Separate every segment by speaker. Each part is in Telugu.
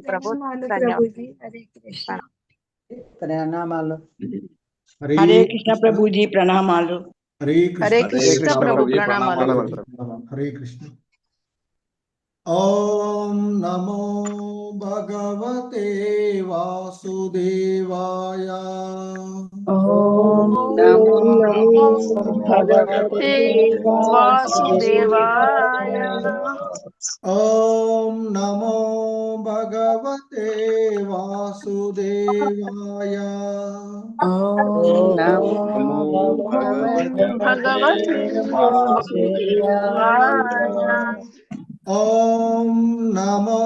Speaker 1: ప్రభు
Speaker 2: ప్రభుజీ. హరే కృష్ణ.
Speaker 3: ప్రణామాలు.
Speaker 4: హరే కృష్ణ ప్రభుజీ, ప్రణామాలు.
Speaker 1: హరే కృష్ణ ప్రభు ప్రణామాలు. హరే కృష్ణ. ఓం నమో భగవతే వాసుదేవాయ.
Speaker 3: ఓం నమో భగవతే వాసుదేవాయ.
Speaker 1: ఓం నమో భగవతే వాసుదేవాయ.
Speaker 3: ఓం నమో భగవతే వాసుదేవాయ.
Speaker 1: ఓం నమో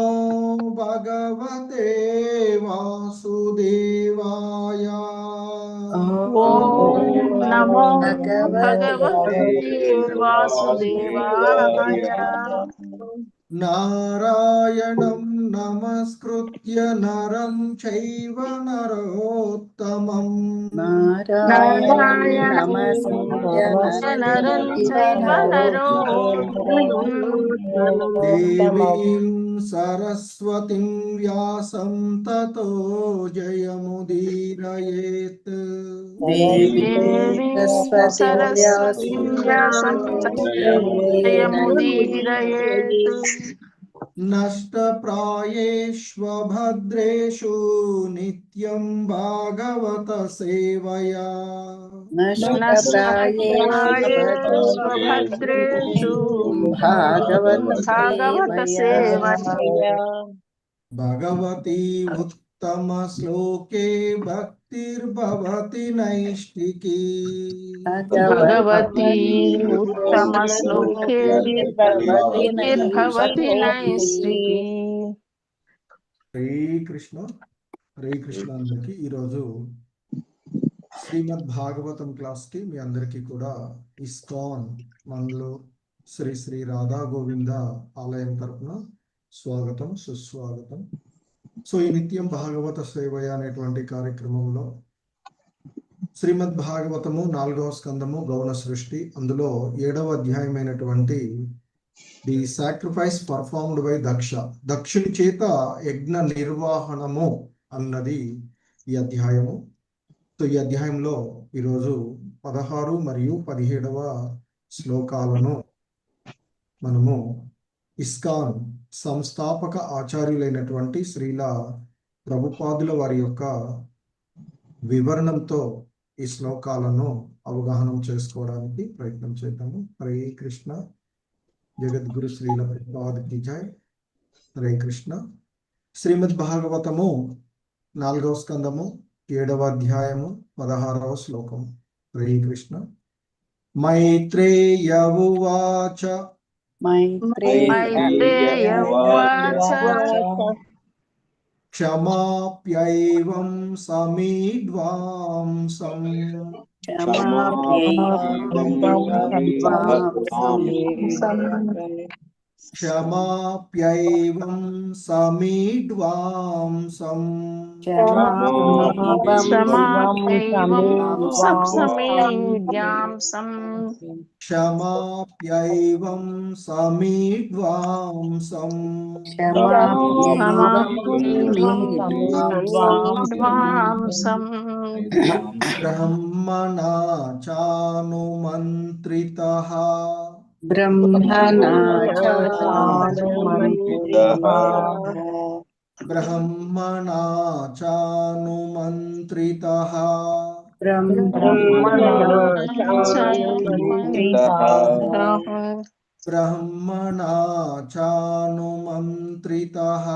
Speaker 1: భగవతే వాసుదేవాయ.
Speaker 3: ఓం నమో భగవతే వాసుదేవాయ.
Speaker 1: నారాయణం నమస్కృత్య నరం చైవ నరోత్తమం.
Speaker 3: నారాయణం నమస్కృత్య నరం చైవ నరోత్తమం.
Speaker 1: దేవీం సరస్వతిం వ్యాసం తతో జయముదీరయేత్.
Speaker 3: దేవీం సరస్వతిం వ్యాసం తతో జయముదీరయేత్.
Speaker 1: నష్టప్రాయేష్వభద్రేషు నిత్యం భాగవత సేవయా.
Speaker 3: నష్టప్రాయేష్వభద్రేషు భాగవత సేవయా.
Speaker 1: భగవతి ఉత్తమ శ్లోకే భక్తిర్భవతి నైష్టికీ.
Speaker 3: భగవతి ఉత్తమ శ్లోకే భక్తిర్భవతి నైష్టికీ.
Speaker 1: హరే కృష్ణ. హరే కృష్ణ. అందరికి ఈరోజు శ్రీమద్ భాగవతం క్లాస్కి మీ అందరికీ కూడా ఇస్కాన్ మంగళూరు శ్రీ శ్రీ రాధా గోవింద ఆలయం తరపున స్వాగతం, సుస్వాగతం. సో ఈ నిత్యం భాగవత సేవయ అనేటువంటి కార్యక్రమంలో శ్రీమద్ భాగవతము 4వ స్కందము గౌణ సృష్టి, అందులో 7వ అధ్యాయమైనటువంటి the sacrifice performed by Daksha, దక్షుని చేత యజ్ఞ నిర్వహణము అన్నది ఈ అధ్యాయము. సో ఈ అధ్యాయంలో ఈరోజు 16 మరియు 17వ శ్లోకాలను మనము ఇస్కాన్ సంస్థాపక ఆచార్యులైనటువంటి శ్రీల ప్రభుపాదుల వారి యొక్క వివరణంతో ఈ శ్లోకాలను అవగాహనం చేసుకోవడానికి ప్రయత్నం చేద్దాము. హరే కృష్ణ. జగద్గురు శ్రీల ప్రభుపాదుకి జై. హరే కృష్ణ. శ్రీమద్ భాగవతము 4వ స్కందము 7వ అధ్యాయము 16వ శ్లోకము. హరే కృష్ణ. మైత్రేయ ఉవాచ.
Speaker 3: మైత్రేయ ఉవాచ.
Speaker 1: క్షమాప్యైవం సమీడ్వాంసం. క్షమాప్యైవం సమీడ్వాంసం. క్షమాప్యైవం సమీడ్వాంసం. బ్రహ్మణా చానుమంత్రితః.
Speaker 3: బ్రహ్మణా
Speaker 1: చానుమంత్రితః. బ్రహ్మణా చానుమంత్రితః.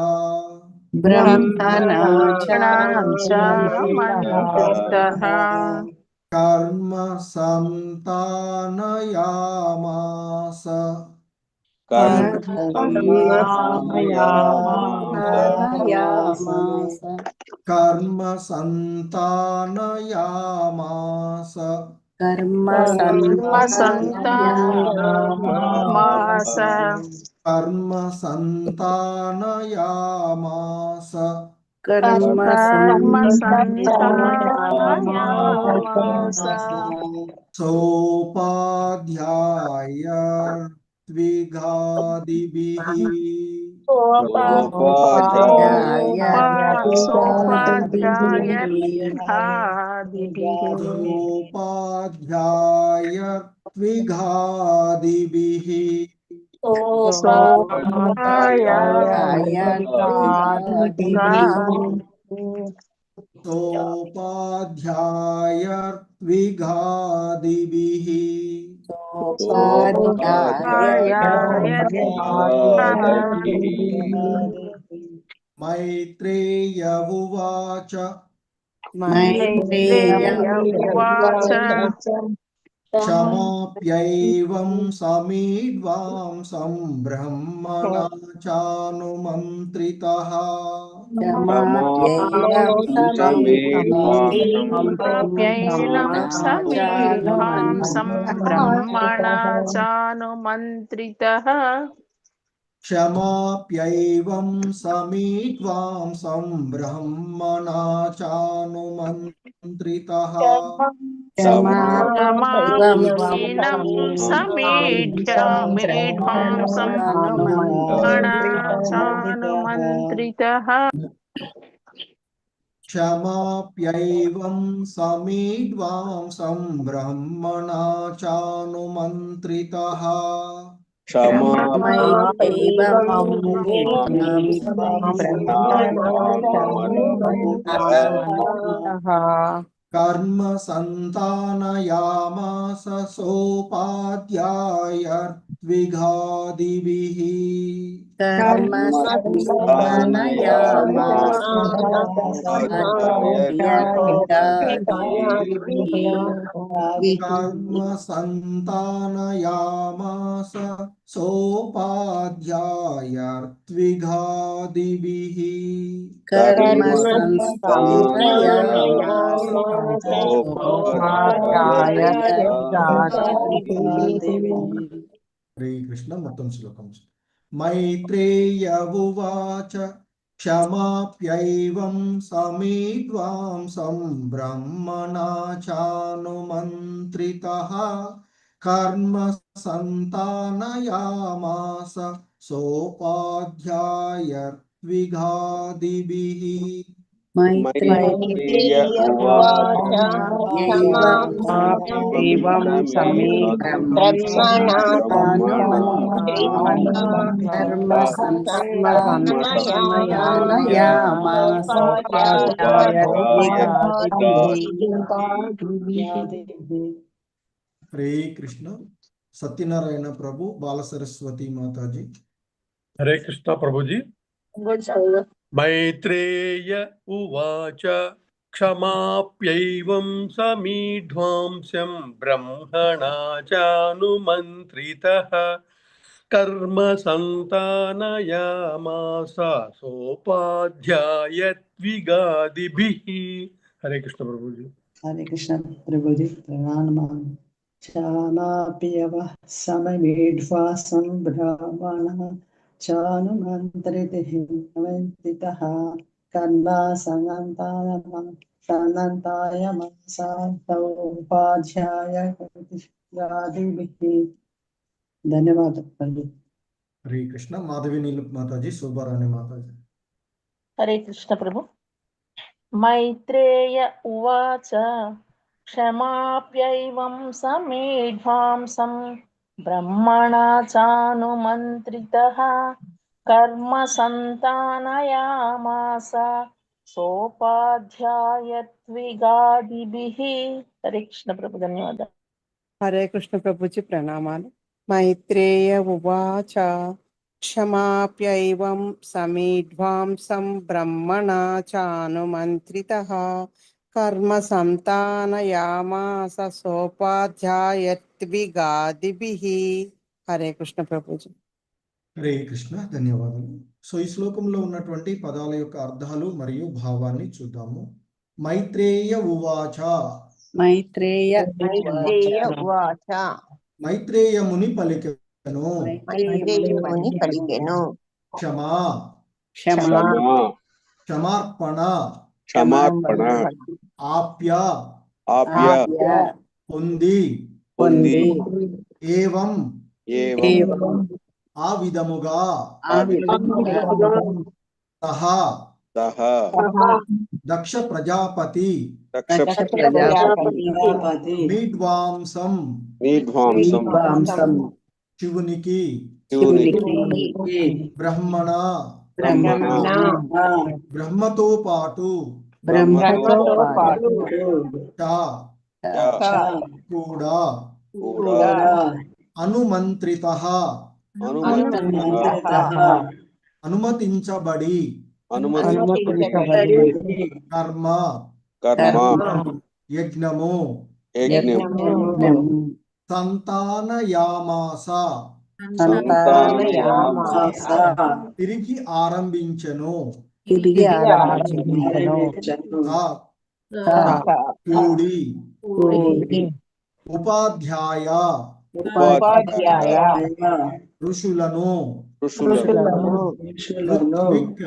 Speaker 1: కర్మ సంతానయామాస. కర్మ సంతానయామాస.
Speaker 3: కర్మ
Speaker 1: సంతానయామాస. సోపాధ్యాయ ద్విగాదిభిః.
Speaker 5: सोपाध्यायत्विघादिभिः सोपाध्यायत्विघादिभिः मैत्रेय उवाच क्षमाप्यैवं समीड्वांसं ब्रह्मणा चानुमन्त्रितः क्षमाप्यैवं समीड्वांसं ब्रह्मणा चानुमन्त्रितः क्षमाप्यैवं समीड्वांसं ब्रह्मणा चानुमन्त्रितः कर्म संतानयामास सोपाध्यायत्विघादिभिः कर्म संतानयामास सोपाध्यायत्विघादिभिः हरे कृष्ण మొత్తం శ్లోకం मैत्रेय उवाच क्षमाप्यैवं समीड्वांसं ब्रह्मणा चानुमन्त्रितः कर्म संतानयामास सोपाध्यायत्विघादिभिः
Speaker 3: मैत्रेय उवाच क्षमाप्यैवं ब्रह्मणा चानुमन्त्रितः
Speaker 5: हरे कृष्ण सत्यनारायण प्रभु बाल सरस्वती माता जी।
Speaker 6: हरे कृष्ण प्रभु जी। मैत्रेय उवाच क्षमाप्यैवं समीढ्वांस्यं ब्रह्मणा चानुमन्त्रितः कर्म संतानयामास सोपाध्यायत्विघादिभिः। हरे कृष्ण प्रभु जी।
Speaker 4: हरे कृष्ण प्रभु जी प्रणाम। क्षमाप्यैवं समीढ्वांसं ब्रह्मणा चानुमन्त्रितः कर्म संतानयामास सोपाध्यायत्विघादिभिः। धन्यवाद प्रभु।
Speaker 5: हरे कृष्ण माधवी नील माता जी, शोभा रानी माता जी।
Speaker 1: हरे कृष्ण प्रभु। मैत्रेय उवाच क्षमाप्यैवं समीढ्वांसं ब्रह्मणा चानुमन्त्रितः कर्म संतानयामास सोपाध्यायत्विघादिभिः। हरे कृष्ण प्रभु, धन्यवाद।
Speaker 7: हरे कृष्ण प्रभु जी प्रणामालु। मैत्रेय उवाच क्षमाप्यैवं समीढ्वांसं ब्रह्मणा चानुमन्त्रितः कर्म संतानयामास सोपाध्यायत्विघादिभिः। हरे कृष्ण ప్రభు जी।
Speaker 5: హరే కృష్ణ ధన్యవాదాలు। సో ఈ శ్లోకంలో ఉన్నటువంటి పదాల యొక్క అర్థాలు మరియు భావాన్ని చూద్దాము। మైత్రేయ ఉవాచ,
Speaker 3: मैत्रेय
Speaker 2: उवाच
Speaker 5: మైత్రేయ ముని పలికెను,
Speaker 2: मुनि पलिकेनु
Speaker 5: క్షమా
Speaker 3: क्षमा
Speaker 5: క్షమార్పణ ఆప్య పొంది ఏవం ఆ విధముగా
Speaker 3: ఆ విధముగా
Speaker 5: సహా
Speaker 8: సహ
Speaker 5: దక్ష ప్రజాపతి
Speaker 8: దక్ష
Speaker 3: దక్ష ప్రజాపతి
Speaker 4: ప్రజాపతి
Speaker 5: మీడ్వాంసం
Speaker 8: విధ్వంసం
Speaker 3: విద్వాంసం
Speaker 5: శివునికి
Speaker 3: శివునికి
Speaker 5: బ్రహ్మణ
Speaker 3: బ్రహ్మణ
Speaker 5: బ్రహ్మతో పాటు
Speaker 3: బ్రహ్మతో పాటు
Speaker 5: చ కూడా
Speaker 8: కూడా
Speaker 5: అనుమంత్రిత అనుమతించబడి
Speaker 3: అనుమతించబడి
Speaker 5: కర్మ
Speaker 8: కర్మ
Speaker 5: యజ్ఞము
Speaker 8: యజ్ఞం
Speaker 5: సంతానయామాస
Speaker 3: సంతానయామాస
Speaker 5: తిరిగి ఆరంభించెను
Speaker 3: తిరిగి ఆరంభించెను
Speaker 5: కూడి
Speaker 3: కూడి
Speaker 5: ఉపాధ్యాయ
Speaker 3: ఉపాధ్యాయ
Speaker 5: ఋషులను
Speaker 3: ఋషులను
Speaker 5: ఋత్విక్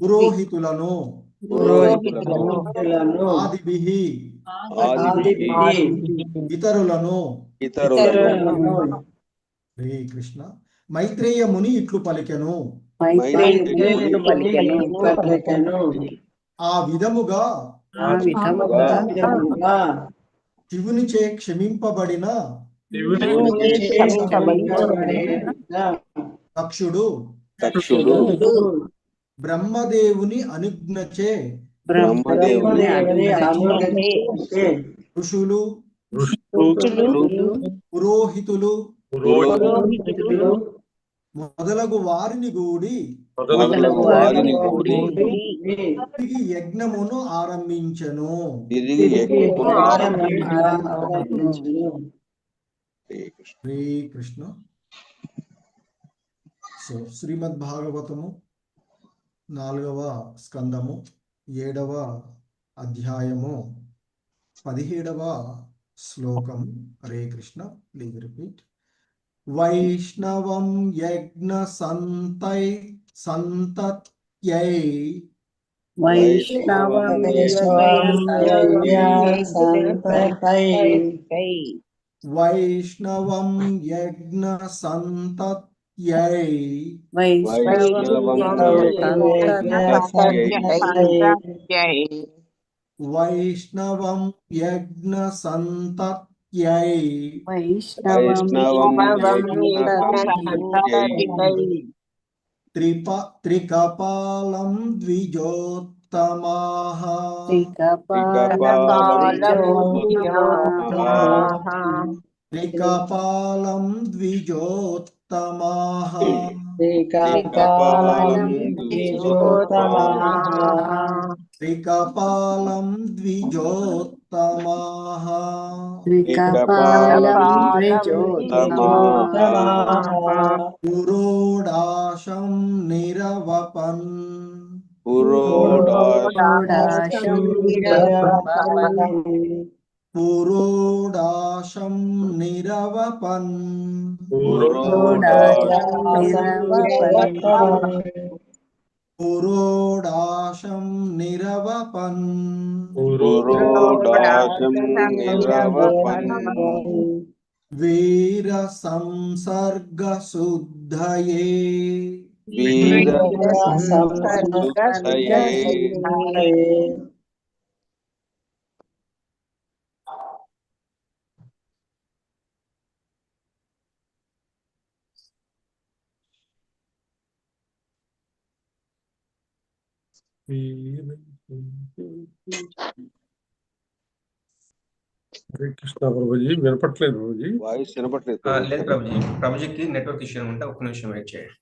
Speaker 5: పురోహితులను ఆదిభిః ఇతరులను శ్రీకృష్ణ మైత్రేయ ముని ఇట్లు పలికెను
Speaker 3: మైత్రేయుడు ఇట్లు పలికెను
Speaker 5: ఆ విధముగా
Speaker 3: ఆ విధముగా
Speaker 5: శివునిచే క్షమింపబడిన దక్షుడు బ్రహ్మదేవుని అనుజ్ఞచే
Speaker 3: బ్రహ్మదేవుని
Speaker 5: ఋషులు పురోహితులు మొదలగు వారిని గూడి తిరిగి యజ్ఞమును ఆరంభించెను శ్రీకృష్ణ. సో శ్రీమద్ భాగవతము 4వ స్కందము 7వ అధ్యాయము 17వ శ్లోకం. హరే కృష్ణ. Please repeat. వైష్ణవం యజ్ఞ సంతత్యై వైష్ణవం యజ్ఞ సంతత్యై వైష్ణవం యజ్ఞ సంతత్యై త్రికపాలం ద్విజోత్తమాః త్రికపాలం ద్విజోత్తమాః త్రికపాలం ద్విజోత్తమాః పురోడాశం నిరవపన్ పురోడాశం నిరవపన్ పురోడాశం నిరవపన్ వీర సంసర్గ శుద్ధయే
Speaker 6: హరే కృష్ణ ప్రభుజీ. వినపట్లేదు ప్రభుజీ.
Speaker 8: వాయిస్ వినపట్లేదు.
Speaker 9: లేదు ప్రభుజీ. ప్రభుజీకి నెట్వర్క్ ఇష్యూ ఉంటే ఒక్క నిమిషం వెయిట్ చేయండి.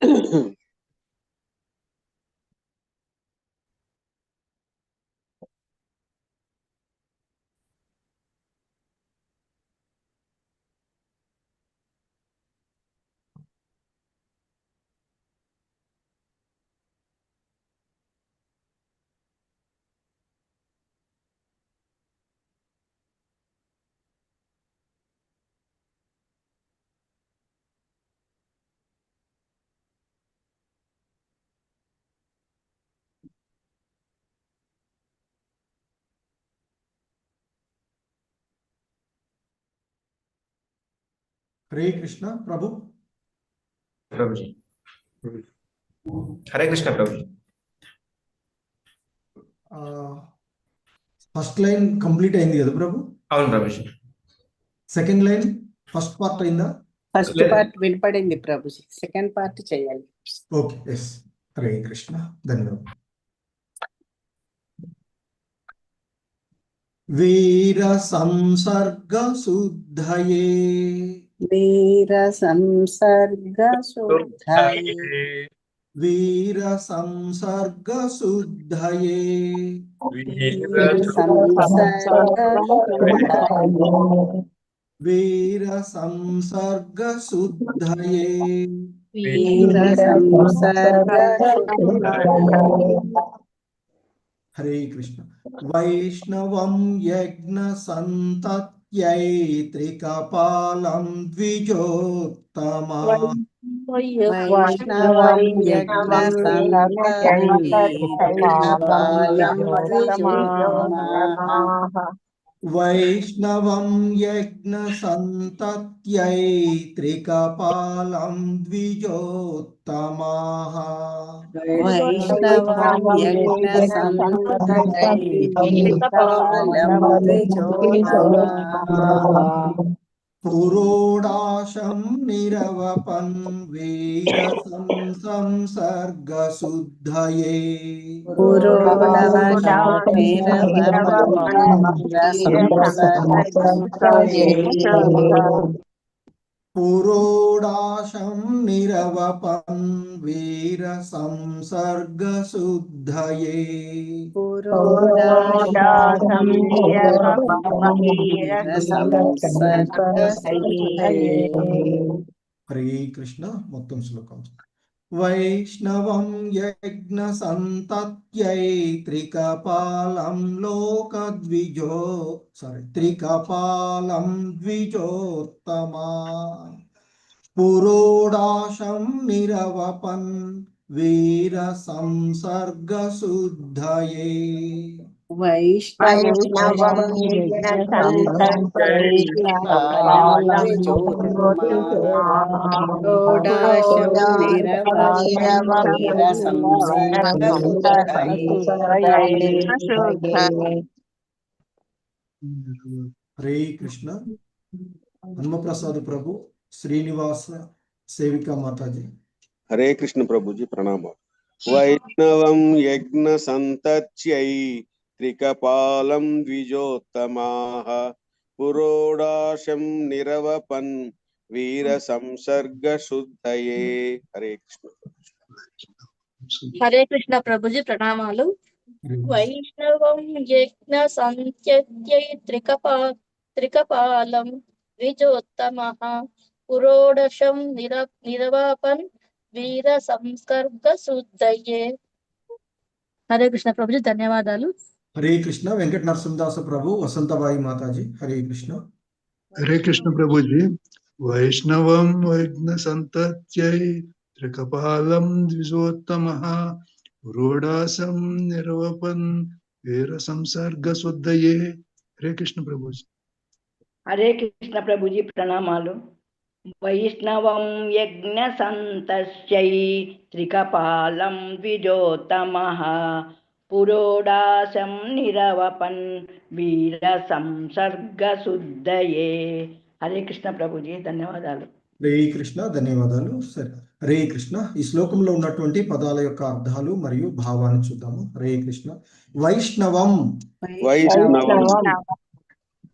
Speaker 5: హరే కృష్ణ ప్రభు.
Speaker 9: Prabhuji. Hare Krishna Prabhuji.
Speaker 5: First line complete అయింది కదా ప్రభు?
Speaker 9: అవును ప్రభుజీ.
Speaker 5: సెకండ్ లైన్ ఫస్ట్ పార్ట్ అయిందా?
Speaker 3: ఫస్ట్ పార్ట్ వినపడింది ప్రభుజీ, సెకండ్ పార్ట్ చేయాలి.
Speaker 5: Okay, yes. హరే కృష్ణ, ధన్యవాదాలు. వీర సంసర్గ శుద్ధయే,
Speaker 3: వీర సంసర్గ శుద్ధయే,
Speaker 5: వీర సంసర్గ శుద్ధయే,
Speaker 3: వీర సంసర్గ శుద్ధయే,
Speaker 5: వీర సంసర్గ శుద్ధయే,
Speaker 3: వీర సంసర్గ శుద్ధయే.
Speaker 5: హరే కృష్ణ. వైష్ణవం యజ్ఞ సంతత్యై త్రికపాలం ద్విజోత్తమా,
Speaker 3: వైష్ణవం యజ్ఞ సంతత్యై త్రికపాలం ద్విజోత్తమః,
Speaker 5: వైష్ణవం యజ్ఞ సంతత్యై త్రికపాలం ద్విజోత్తమాః,
Speaker 3: వైష్ణవం యజ్ఞ సంతత్యై త్రికపాలం ద్విజోత్తమః,
Speaker 5: పురోడాశం నిరవపన్ వీర సంసర్గ శుద్ధయే,
Speaker 3: పురోడాశం నిరవపన్
Speaker 5: పురోడాశం నిరవపన్ వీర సంసర్గ శుద్ధయే,
Speaker 3: పురోడాశం నిరవపన్ వీర సంసర్గ శుద్ధయే.
Speaker 5: హరే కృష్ణ. మొత్తం శ్లోకం. వైష్ణవం యజ్ఞ సంతత్యై త్రికపాలం త్రికపాలం ద్విజోత్తమా, పురోడాశం నిరవపన్ వీర సంసర్గ శుద్ధయే,
Speaker 3: వైష్ణవం యజ్ఞ సంతత్యై త్రికపాలం ద్విజోత్తమః, పురోడాశం నిరవపన్ వీర సంసర్గ శుద్ధయే.
Speaker 5: హరే కృష్ణ. హనుమప్రసాద్ ప్రభు, శ్రీనివాస సేవికా మాతాజీ.
Speaker 8: హరే కృష్ణ ప్రభుజీ, ప్రణామాలు. వైష్ణవం యజ్ఞ సంతత్యై త్రికపాలం ద్విజోత్తమాః, పురోడాశం నిరవపన్ వీర సంసర్గ శుద్ధయే. హరే కృష్ణ.
Speaker 1: హరే కృష్ణ ప్రభుజీ, ప్రణామాలు. వైష్ణవం యజ్ఞ సంత్యై త్రికపాలం ద్విజోత్తమః, పురోడశం నిరవాపన్ వీర సంస్కర్గ శుద్ధయే. హరే కృష్ణ ప్రభుజీ, ధన్యవాదాలు.
Speaker 5: హరే కృష్ణ. వెంకట నరసింహదాస ప్రభు, వసంతబాయి మాతాజీ. హరే కృష్ణ.
Speaker 10: హరే కృష్ణ ప్రభుజీ. వైష్ణవం యజ్ఞ సంతత్యై త్రికపాలం ద్విజోత్తమః, పురోడాశం నిరవపన్ వీర సంసర్గ శుద్ధయే. హరే కృష్ణ ప్రభుజీ.
Speaker 11: హరే కృష్ణ ప్రభుజీ, ప్రణామాలు. వైష్ణవం యజ్ఞ సంతస్యై త్రికపాలం ద్విజోత్తమః, పురోడాశం నిరవపన్ వీర సంసర్గ శుద్ధయే. హరే కృష్ణ ప్రభుజీ, ధన్యవాదాలు.
Speaker 5: హరే కృష్ణ, ధన్యవాదాలు. సరే, హరే కృష్ణ. ఈ శ్లోకంలో ఉన్నటువంటి పదాల యొక్క అర్థాలు మరియు భావాన్ని చూద్దాము. హరే కృష్ణ. వైష్ణవం,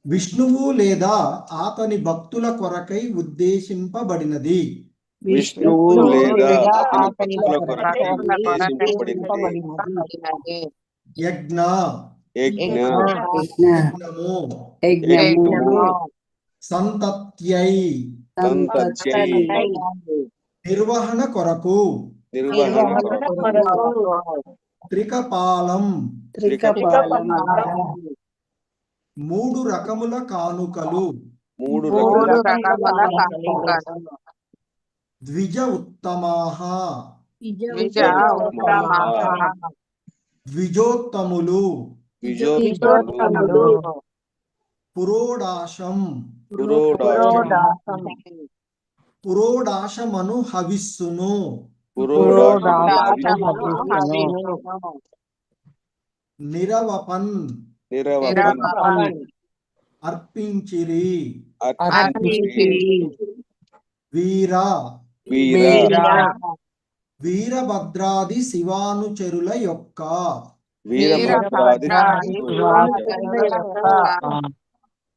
Speaker 5: విష్ణువు లేదా అతని భక్తుల కొరకై ఉద్దేశింపబడినది.
Speaker 8: విష్ణువు లేదా అతని భక్తుల కొరకై ఉద్దేశింపబడినది.
Speaker 5: యజ్ఞ,
Speaker 8: యజ్ఞము,
Speaker 5: సంతత్యై, నిర్వహణ కొరకు, త్రికపాలం, మూడు రకముల కానుకలు, ద్విజ ఉత్తమాః, ద్విజోత్తములు, పురోడాశం, పురోడాశమను హవిస్సును నిరవపన్ అర్పించిరి వీరభద్రాది శివానుచరుల యొక్క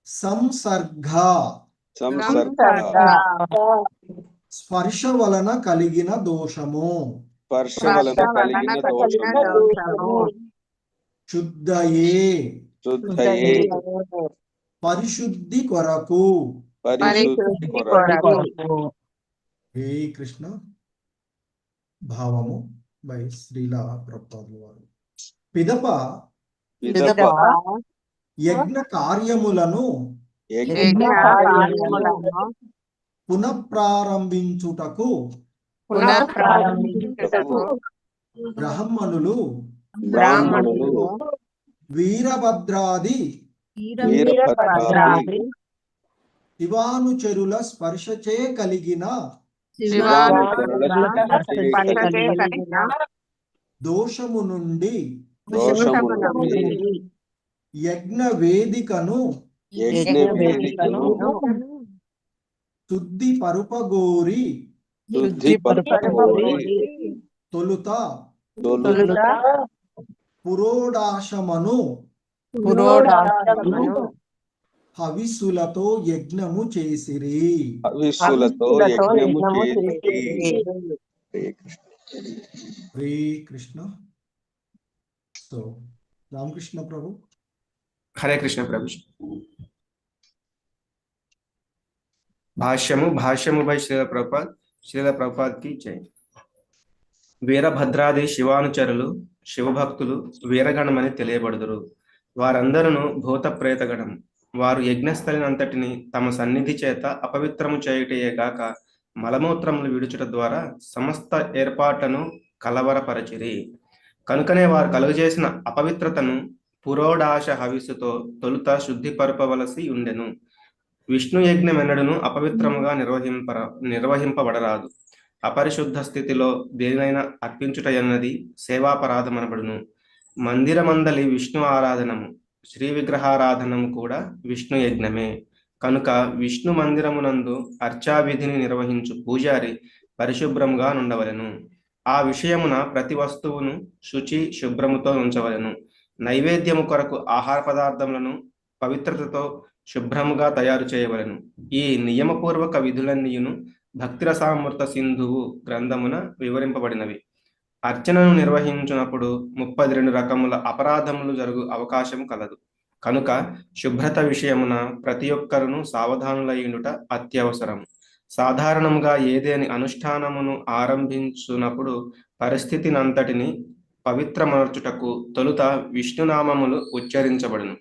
Speaker 5: సంసర్గ స్పర్శ వలన కలిగిన దోషము శుద్ధయే పరిశుద్ధి కొరకు హే కృష్ణ భావము బై శ్రీల ప్రభుపాదుల వారు. పిదప యజ్ఞ కార్యములను పునఃప్రారంభించుటకు బ్రాహ్మణులు వీరభద్రాది శివానుచరుల స్పర్శచే కలిగిన దోషము నుండి యజ్ఞ వేదికను శుద్ధి పరుపగోరి తొలుత పురోడాశమను హవిస్సులతో యజ్ఞము చేసిరి. హరే కృష్ణ. సో రామకృష్ణ ప్రభు.
Speaker 9: హరే కృష్ణ ప్రభు. భాష్యము బై శ్రీల ప్రభుపాద్ కి జై. వీరభద్రాది శివానుచరులు శివభక్తులు వీరగణమని తెలియబడుదురు. వారందరూ భూత ప్రేతగణం. వారు యజ్ఞస్థలినంతటిని తమ సన్నిధి చేత అపవిత్రము చేయుటయే గాక మలమూత్రములు విడుచుట ద్వారా సమస్త ఏర్పాట్లను కలవరపరచిరి. కనుకనే వారు కలుగజేసిన అపవిత్రతను పురోడాశ హవిస్సుతో తొలుత శుద్ధిపరపవలసి ఉండెను. విష్ణు యజ్ఞం ఎన్నడను అపవిత్రముగా నిర్వహింపబడరాదు. అపరిశుద్ధ స్థితిలో దేనినైనా అర్పించుట అన్నది సేవాపరాధమనబడును. మందిరమందలి విష్ణు ఆరాధనము శ్రీ విగ్రహారాధనము కూడా విష్ణు యజ్ఞమే. కనుక విష్ణు మందిరమునందు అర్చావిధిని నిర్వహించు పూజారి పరిశుభ్రముగా నుండవలెను. ఆ విషయమున ప్రతి వస్తువును శుచి శుభ్రముతో ఉంచవలెను. నైవేద్యము కొరకు ఆహార పదార్థములను పవిత్రతతో శుభ్రముగా తయారు చేయవలెను. ఈ నియమపూర్వక విధులన్నీయును భక్తిరసామృత సింధువు గ్రంథమున వివరింపబడినవి. అర్చనను నిర్వహించినప్పుడు 32 రకముల అపరాధములు జరుగు అవకాశం కలదు. కనుక శుభ్రత విషయమున ప్రతి ఒక్కరును సావధానులయ్యుండుట అత్యవసరం. సాధారణంగా ఏదేని అనుష్ఠానమును ఆరంభించునప్పుడు పరిస్థితినంతటిని పవిత్రమర్చుటకు తొలుత విష్ణునామములు ఉచ్చరించబడును.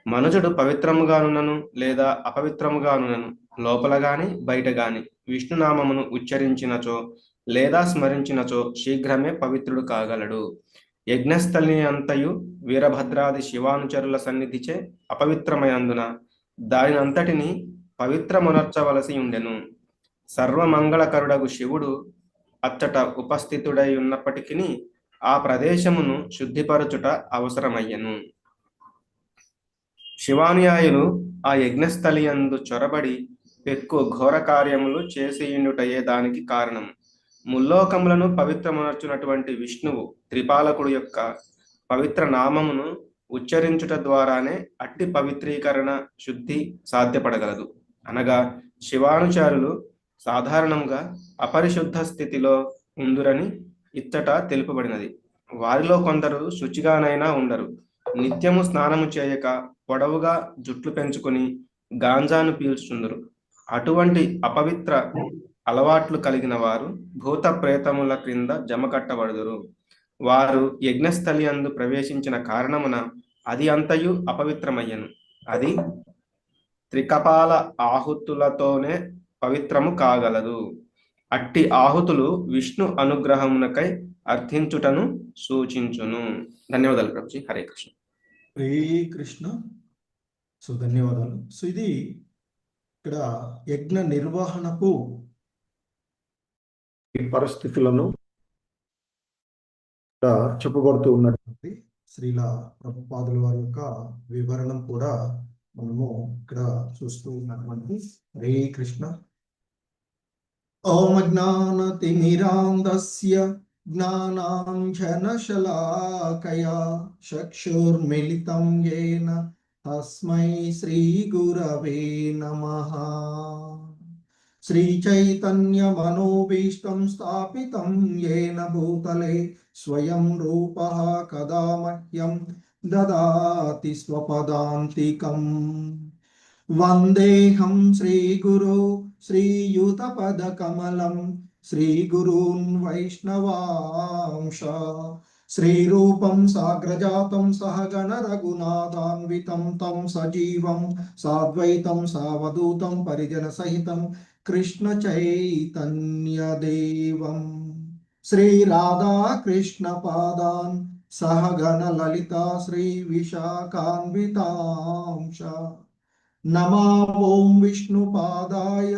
Speaker 9: మనుజుడు పవిత్రముగానున్నను లేదా అపవిత్రముగానున్నను లోపల గాని బయట గాని విష్ణునామమును ఉచ్చరించినచో లేదా స్మరించినచో శీఘ్రమే పవిత్రుడు కాగలడు. యజ్ఞస్థలి అంతయు వీరభద్రాది శివానుచరుల సన్నిధిచే అపవిత్రమయందున దానినంతటిని పవిత్రమునర్చవలసి ఉండెను. సర్వమంగళకరుడగు శివుడు అచ్చట ఉపస్థితుడై ఉన్నప్పటికీ ఆ ప్రదేశమును శుద్ధిపరచుట అవసరమయ్యను. శివానుయాయులు ఆ యజ్ఞస్థలియందు చొరబడి ఎక్కువ ఘోర కార్యములు చేసియుండుటయే దానికి కారణం. ముల్లోకములను పవిత్రమునర్చునటువంటి విష్ణువు త్రిపాలకుడు యొక్క పవిత్ర నామమును ఉచ్చరించుట ద్వారానే అట్టి పవిత్రీకరణ శుద్ధి సాధ్యపడగలదు. అనగా శివానుచారులు సాధారణంగా అపరిశుద్ధ స్థితిలో ఉందురని ఇచ్చట తెలుపబడినది. వారిలో కొందరు శుచిగానైనా ఉండరు. నిత్యము స్నానము చేయక పొడవుగా జుట్లు పెంచుకొని గాంజాను పీల్చుచుందరు. అటువంటి అపవిత్ర అలవాట్లు కలిగిన వారు భూత ప్రేతముల క్రింద జమకట్టబడుదురు. వారు యజ్ఞస్థలి అందు ప్రవేశించిన కారణమున అది అంతయు అపవిత్రమయ్యను. అది త్రికపాల ఆహుతులతోనే పవిత్రము కాగలదు. అట్టి ఆహుతులు విష్ణు అనుగ్రహమునకై అర్థించుటను సూచించును. ధన్యవాదాలు ప్రభుజీ. హరే కృష్ణ.
Speaker 5: హరే కృష్ణ. సో ధన్యవాదాలు. సో ఇది ఇక్కడ యజ్ఞ నిర్వహణకు పరిస్థితులను చెప్పబడుతూ ఉన్నటువంటి శ్రీల ప్రభుపాదుల వారి యొక్క వివరణం కూడా మనము ఇక్కడ చూస్తూ ఉన్నటువంటి హరే కృష్ణ. ఓం జ్ఞానతిమిరాంధస్య జ్ఞానాంజనశలాకయా చక్షుర్మిలితం యేన తస్మై శ్రీ గురవే నమః. శ్రీచైతన్యమనోభీష్టం స్థాపితం యేన భూతలే స్వయం రూపః కదా మహ్యం దదాతి స్వపదాంతికం. వందేహం శ్రీగురో శ్రీయుతపదకమలం శ్రీగురూన్ వైష్ణవాంశ. శ్రీరూపం సాగ్రజాతం సహగణ రఘునాథాన్వితం తం సజీవం సాద్వైతం సావధూతం పరిజన సహితం కృష్ణ చైతన్యదేవం. శ్రీ రాధా కృష్ణ పాదాన్ సహగణ లలిత శ్రీ విశాఖాన్వితాంశ. నమో ఓం విష్ణుపాదాయ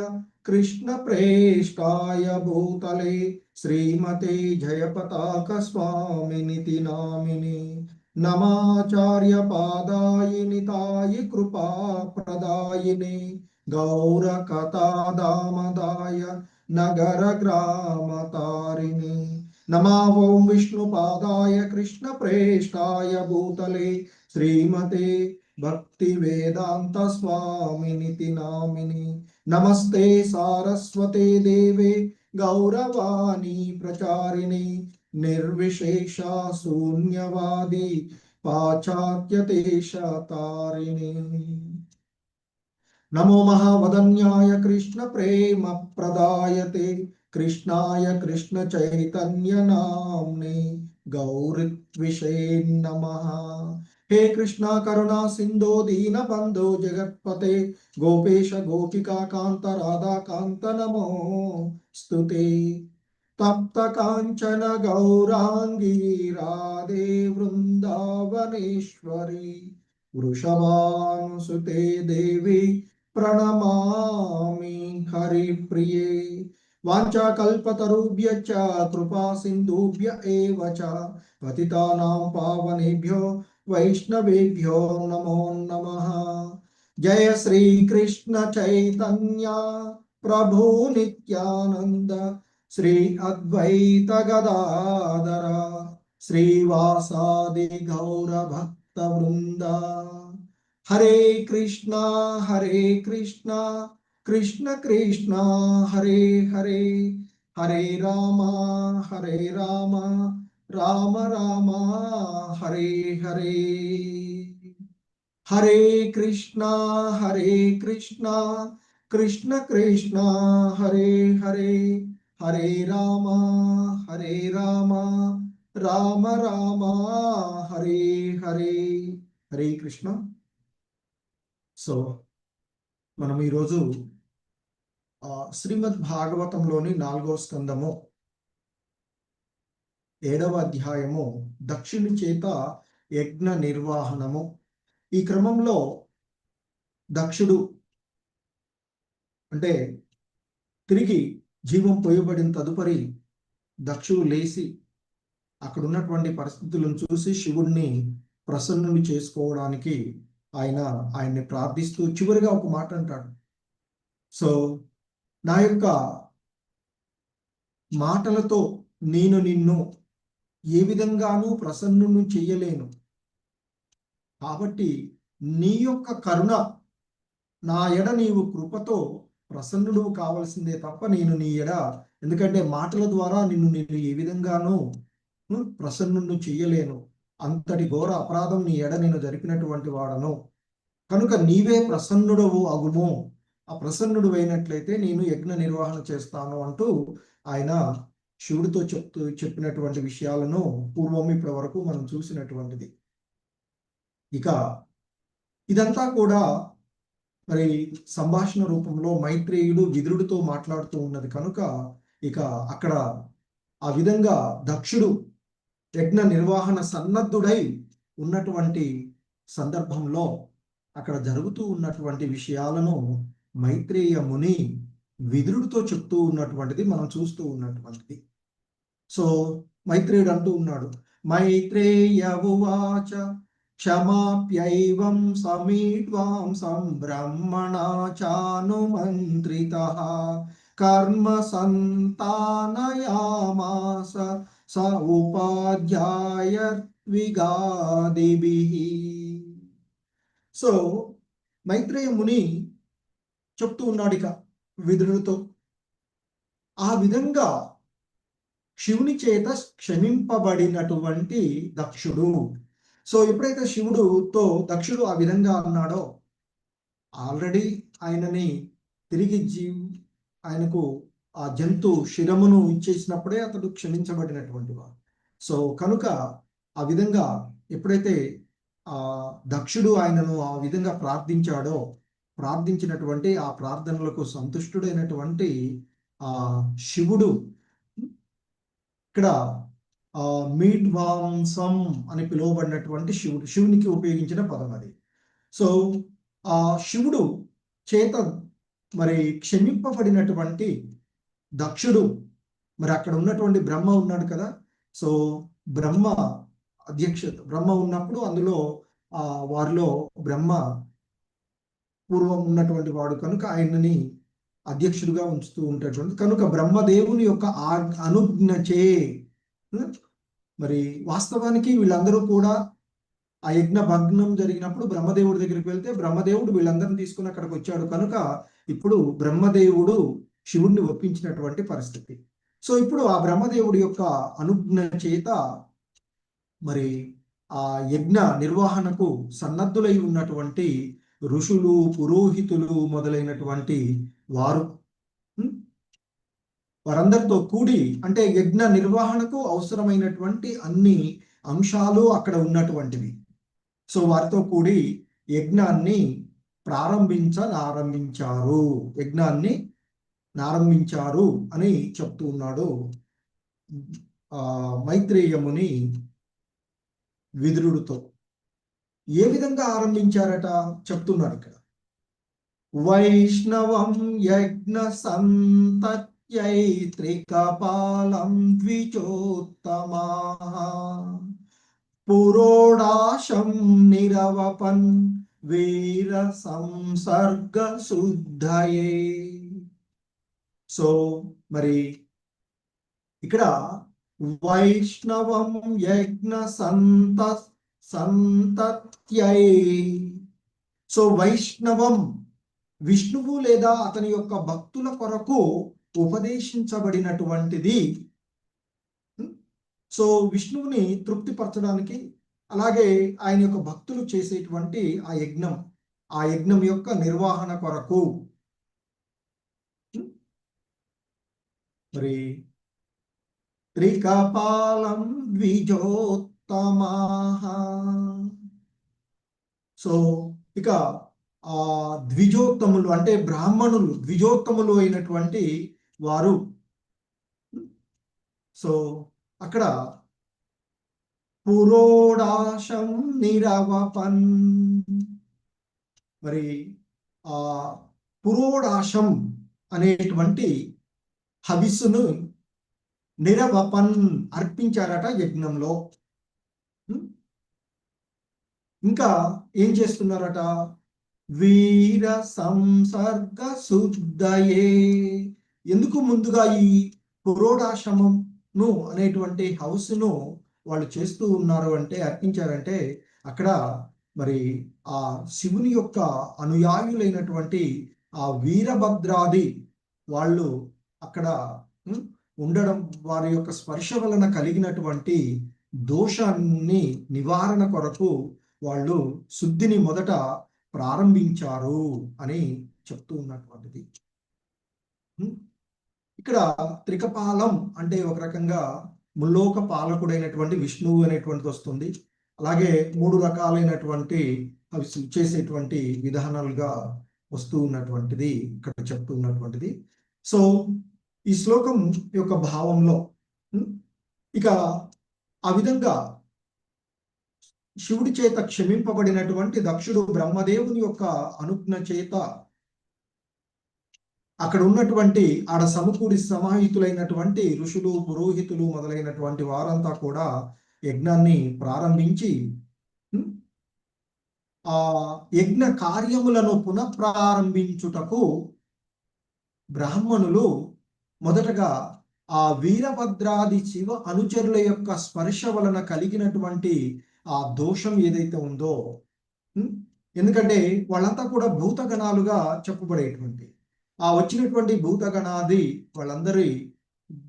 Speaker 5: కృష్ణ ప్రేష్టాయ భూతలే శ్రీమతే జయపతాక స్వామినితి నామిని. నమాచార్య పాదాయినితాయి కృపా ప్రదాయిని గౌర కథాదామదాయ నగర గ్రామ తారిణి. నమో ఓం విష్ణుపాదాయ కృష్ణ ప్రేష్టాయ భూతలే శ్రీమతే భక్తి వేదాంత స్వామినితి నామిని. నమస్తే సారస్వతే దేవే గౌరవాణి ప్రచారిణి నిర్విశేష శూన్యవాది పాశ్చాత్య దేశ తారిణి. నమో మహావదన్యాయ కృష్ణ ప్రేమ ప్రదాయతే కృష్ణాయ కృష్ణ చైతన్య నామ్నే గౌరిత్విషే నమః. हे कृष्णा करुणा सिंधो दीन बंधो जगत्पते गोपेश गोपिका कांत राधा कांत नमो स्तुते. तप्त कांचन गौरांगी राधे वृंदावनेश्वरी वृषभानुसुते देवी प्रणमामि हरिप्रिये. वाञ्छाकल्पतरुभ्यश्च कृपा सिन्धुभ्य एव च पतितानां पावनेभ्यो वैष्णवेभ्यो नमो नमः. जय श्री कृष्ण चैतन्य प्रभु नित्यानंद श्री अद्वैत गदाधर श्रीवासादि गौर भक्त वृंद. हरे कृष्णा कृष्ण कृष्ण हरे हरे हरे राम राम राम हरे हरे. हरे कृष्णा कृष्ण कृष्ण हरे हरे हरे राम राम राम हरे हरे. हरे कृष्ण. సో మనం ఈరోజు శ్రీమద్ భాగవతంలోని 4వ స్కందము 7వ అధ్యాయము దక్షుని చేత యజ్ఞ నిర్వహణము. ఈ క్రమంలో దక్షుడు అంటే తిరిగి జీవం పోయబడిన తదుపరి దక్షుడు లేచి అక్కడ ఉన్నటువంటి పరిస్థితులను చూసి శివుడిని ప్రసన్నుని చేసుకోవడానికి ఆయన్ని ప్రార్థిస్తూ చివరిగా ఒక మాట అంటాడు. సో నా యొక్క మాటలతో నేను నిన్ను ఏ విధంగానూ ప్రసన్నును చెయ్యలేను, కాబట్టి నీ యొక్క కరుణ నా ఎడ నీవు కృపతో ప్రసన్నుడు కావలసిందే తప్ప నేను నీ ఎడ, ఎందుకంటే మాటల ద్వారా నేను ఏ విధంగానూ ప్రసన్నును చెయ్యలేను, అంతటి ఘోర అపరాధం నీ ఎడ నేను జరిపినటువంటి వాడను, కనుక నీవే ప్రసన్నుడవు అగుము, ఆ ప్రసన్నుడు అయినట్లయితే నేను యజ్ఞ నిర్వహణ చేస్తాను అంటూ ఆయన శివుడితో చెప్పినటువంటి విషయాలను పూర్వం ఇప్పటి వరకు మనం చూసినటువంటిది. ఇక ఇదంతా కూడా మరి సంభాషణ రూపంలో మైత్రేయుడు విదురుడితో మాట్లాడుతూ ఉన్నది కనుక ఇక అక్కడ ఆ విధంగా దక్షుడు యజ్ఞ నిర్వహణ సన్నద్ధుడై ఉన్నటువంటి సందర్భంలో అక్కడ జరుగుతూ ఉన్నటువంటి విషయాలను మైత్రేయ ముని విదురుడితో చెప్తూ ఉన్నటువంటిది మనం చూస్తూ ఉన్నటువంటిది. సో మైత్రేయుడు అంటూ ఉన్నాడు, మైత్రేయ ఉవాచ క్షమాప్యైవం సమీడ్వాంసం బ్రహ్మణా చానుమంత్రితః కర్మ సంతానయామాస స ఉపాధ్యాయర్విగాదిభిః. సో మైత్రేయ ముని చెప్తూ ఉన్నాడు ఇక విదురుడితో, ఆ విధంగా శివుని చేత క్షమింపబడినటువంటి దక్షుడు. సో ఎప్పుడైతే శివుడుతో దక్షుడు ఆ విధంగా అన్నాడో, ఆల్రెడీ ఆయనని తిరిగి ఆయనకు ఆ జంతు శిరమును ఇచ్చేసినప్పుడే అతడు క్షమించబడినటువంటి వాడు. సో కనుక ఆ విధంగా ఎప్పుడైతే ఆ దక్షుడు ఆయనను ఆ విధంగా ప్రార్థించాడో, ప్రార్థించినటువంటి ఆ ప్రార్థనలకు సంతుష్టుడైనటువంటి ఆ శివుడు ఇక్కడ మీడ్వాంసం అని పిలువబడినటువంటి శివునికి ఉపయోగించిన పదం అది. సో ఆ శివుడు చేత మరి క్షమింపబడినటువంటి దక్షుడు, మరి అక్కడ ఉన్నటువంటి బ్రహ్మ ఉన్నాడు కదా. సో బ్రహ్మ బ్రహ్మ ఉన్నప్పుడు అందులో వారిలో బ్రహ్మ పూర్వం ఉన్నటువంటి వాడు కనుక ఆయనని అధ్యక్షుడిగా ఉంచుతూ ఉంటాడు. కనుక బ్రహ్మదేవుని యొక్క అనుజ్ఞచే, మరి వాస్తవానికి వీళ్ళందరూ కూడా ఆ యజ్ఞ భగ్నం జరిగినప్పుడు బ్రహ్మదేవుడి దగ్గరికి వెళ్తే బ్రహ్మదేవుడు వీళ్ళందరిని తీసుకుని అక్కడికి వచ్చాడు. కనుక ఇప్పుడు బ్రహ్మదేవుడు శివుడిని ఒప్పించినటువంటి పరిస్థితి. సో ఇప్పుడు ఆ బ్రహ్మదేవుడి యొక్క అనుజ్ఞ చేత మరి ఆ యజ్ఞ నిర్వహణకు సన్నద్ధులై ఉన్నటువంటి ఋషులు, పురోహితులు మొదలైనటువంటి వారందరితో కూడి, అంటే యజ్ఞ నిర్వహణకు అవసరమైనటువంటి అన్ని అంశాలు అక్కడ ఉన్నటువంటివి. సో వారితో కూడి యజ్ఞాన్ని ప్రారంభించారు అని చెప్తూ ఉన్నాడు మైత్రేయముని విదురుడితో. ఏ విధంగా ఆరంభించారట చెప్తున్నాడు ఇక్కడ. వైష్ణవం యజ్ఞ సంతత్యై త్రికపాలం ద్విజోత్తమాః పురోడాశం నిరవపన్ వీర సంసర్గ శుద్ధయే. సో మరి ఇక్కడ వైష్ణవం యజ్ఞ సంతత్యై. సో వైష్ణవం విష్ణువు లేదా అతని యొక్క భక్తుల కొరకు ఉపదేశించబడినటువంటిది. సో విష్ణువుని తృప్తిపరచడానికి, అలాగే ఆయన యొక్క భక్తులు చేసేటువంటి ఆ యజ్ఞం యొక్క నిర్వహణ కొరకు మరి త్రికపాలం ద్విజోత్తమాః. సో ఇక ఆ ద్విజోత్తములు అంటే బ్రాహ్మణులు, ద్విజోత్తములు అయినటువంటి వారు. సో అక్కడ పురోడాశం నిరవపన్, మరి ఆ పురోడాశం అనేటువంటి హవిస్సును నిరవపన్ అర్పించారట యజ్ఞంలో. ఇంకా ఏం చేస్తున్నారట, వీర సంసర్గ శుద్ధయే. ఎందుకు ముందుగా ఈ పురోడాశమను అనేటువంటి హౌస్ను వాళ్ళు చేస్తూ ఉన్నారు అంటే, అర్పించారంటే, అక్కడ మరి ఆ శివుని యొక్క అనుయాయులైనటువంటి ఆ వీరభద్రాది వాళ్ళు అక్కడ ఉండడం, వారి యొక్క స్పర్శ వలన కలిగినటువంటి దోషాన్ని నివారణ కొరకు వాళ్ళు శుద్ధిని మొదట ప్రారంభించారు అని చెప్తూ ఉన్నటువంటిది. ఇక్కడ త్రికపాలం అంటే ఒక రకంగా ముల్లోక పాలకుడైనటువంటి విష్ణువు అనేటువంటిది వస్తుంది. అలాగే 3 రకాలైనటువంటి అవి చేసేటువంటి విధానాలుగా వస్తూ ఉన్నటువంటిది ఇక్కడ చెప్తూ ఉన్నటువంటిది. సో ఈ శ్లోకం యొక్క భావంలో ఇక ఆ విధంగా శివుడి చేత క్షమింపబడినటువంటి దక్షుడు బ్రహ్మదేవుని యొక్క అనుజ్ఞ చేత అక్కడ ఉన్నటువంటి ఆడ సమకూడి సమాహితులైనటువంటి ఋషులు, పురోహితులు మొదలైనటువంటి వారంతా కూడా యజ్ఞాన్ని ప్రారంభించి ఆ యజ్ఞ కార్యములను పునఃప్రారంభించుటకు బ్రాహ్మణులు మొదటగా ఆ వీరభద్రాది శివ అనుచరుల యొక్క స్పర్శ వలన కలిగినటువంటి ఆ దోషం ఏదైతే ఉందో, ఎందుకంటే వాళ్ళంతా కూడా భూతగణాలుగా చెప్పబడేటువంటి ఆ వచ్చినటువంటి భూతగణాది వాళ్ళందరి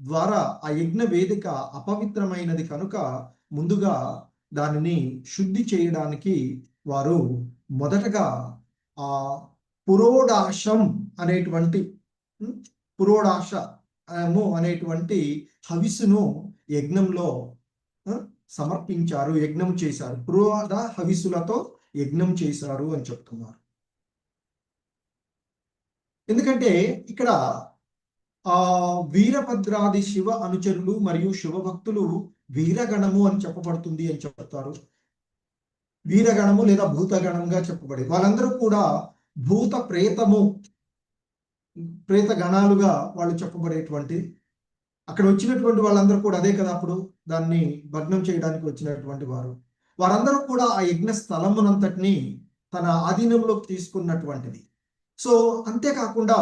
Speaker 5: ద్వారా ఆ యజ్ఞ వేదిక అపవిత్రమైనది కనుక ముందుగా దానిని శుద్ధి చేయడానికి వారు మొదటగా ఆ పురోడాశం అనేటువంటి అనేటువంటి హవిస్సును యజ్ఞంలో సమర్పించారు, యజ్ఞం చేశారు. పురోడ హవిస్సులతో యజ్ఞం చేశారు అని చెప్తున్నారు. ఎందుకంటే ఇక్కడ వీరభద్రాది శివ అనుచరులు మరియు శివభక్తులు వీరగణము అని చెప్పబడుతుంది అని చెప్తారు. వీరగణము లేదా భూతగణంగా చెప్పబడి వాళ్ళందరూ కూడా భూత ప్రేత గణాలుగా వాళ్ళు చెప్పబడేటువంటి అక్కడ వచ్చినటువంటి వాళ్ళందరూ కూడా అదే కదా అప్పుడు దాన్ని భగ్నం చేయడానికి వచ్చినటువంటి వారందరూ కూడా ఆ యజ్ఞ స్థలమునంతటిని తన ఆధీనంలోకి తీసుకున్నటువంటిది. సో అంతేకాకుండా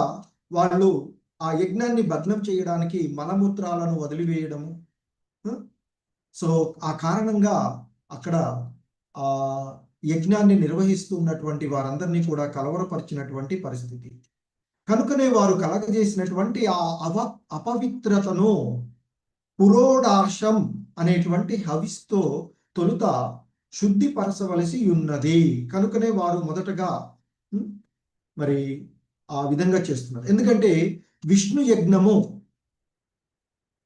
Speaker 5: వాళ్ళు ఆ యజ్ఞాన్ని భగ్నం చేయడానికి మలమూత్రాలను వదిలివేయడము. సో ఆ కారణంగా అక్కడ ఆ యజ్ఞాన్ని నిర్వహిస్తున్నటువంటి వారందరినీ కూడా కలవరపరిచినటువంటి పరిస్థితి. కనుకనే వారు కలగజేసినటువంటి ఆ అపవిత్రతను పురోడాశం అనేటువంటి హవిస్తో తొలుత శుద్ధిపరచవలసి ఉన్నది. కనుకనే వారు మొదటగా మరి ఆ విధంగా చేస్తున్నారు. ఎందుకంటే విష్ణు యజ్ఞము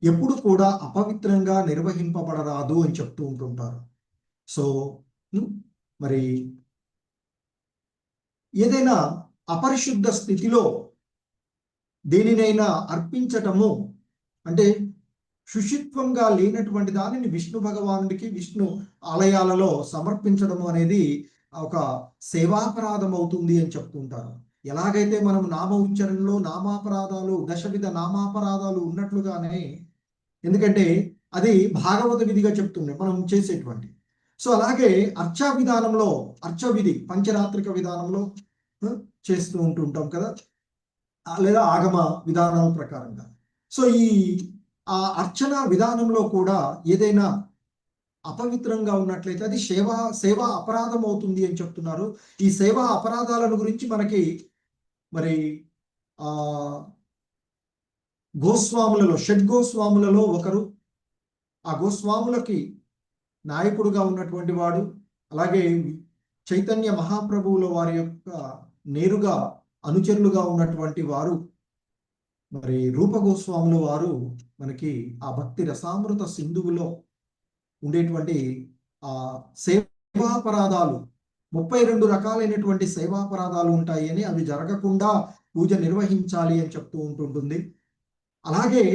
Speaker 5: ఎప్పుడు కూడా అపవిత్రంగా నిర్వహింపబడరాదు అని చెప్తూ ఉంటుంటారు. సో మరి ఏదైనా అపరిశుద్ధ స్థితిలో దేనినైనా అర్పించటము అంటే శుచిత్వంగా లేనటువంటి దానిని విష్ణు భగవానుడికి విష్ణు ఆలయాలలో సమర్పించడము అనేది ఒక సేవాపరాధం అవుతుంది అని చెప్తుంటారు. ఎలాగైతే మనం నామ ఉచ్చరణలో నామాపరాధాలు దశవిధ నామాపరాధాలు ఉన్నట్లుగానే, ఎందుకంటే అది భాగవత విధిగా చెప్తుంది మనం చేసేటువంటి. సో అలాగే అర్చా విధానంలో అర్చవిధి పంచరాత్రిక విధానంలో చేస్తూ ఉంటుంటాం కదా, లేదా ఆగమ విధానాల ప్రకారంగా. సో ఆ అర్చన విధానంలో కూడా ఏదైనా అపవిత్రంగా ఉన్నట్లయితే అది సేవా అపరాధం అవుతుంది అని చెప్తున్నారు. ఈ సేవా అపరాధాలను గురించి మనకి మరి గోస్వాములలో షడ్గోస్వాములలో ఒకరు, ఆ గోస్వాములకి నాయకుడుగా ఉన్నటువంటి వాడు, అలాగే చైతన్య మహాప్రభువుల వారి యొక్క నేరుగా అనుచరులుగా ఉన్నటువంటి వారు మరి రూప గోస్వాముల వారు మనకి ఆ భక్తి రసామృత సింధువులో ఉండేటువంటి ఆ సేవాపరాధాలు 32 రకాలైనటువంటి సేవాపరాధాలు ఉంటాయి అని, అవి జరగకుండా పూజ నిర్వహించాలి అని చెప్తూ ఉంటుంటుంది. అలాగే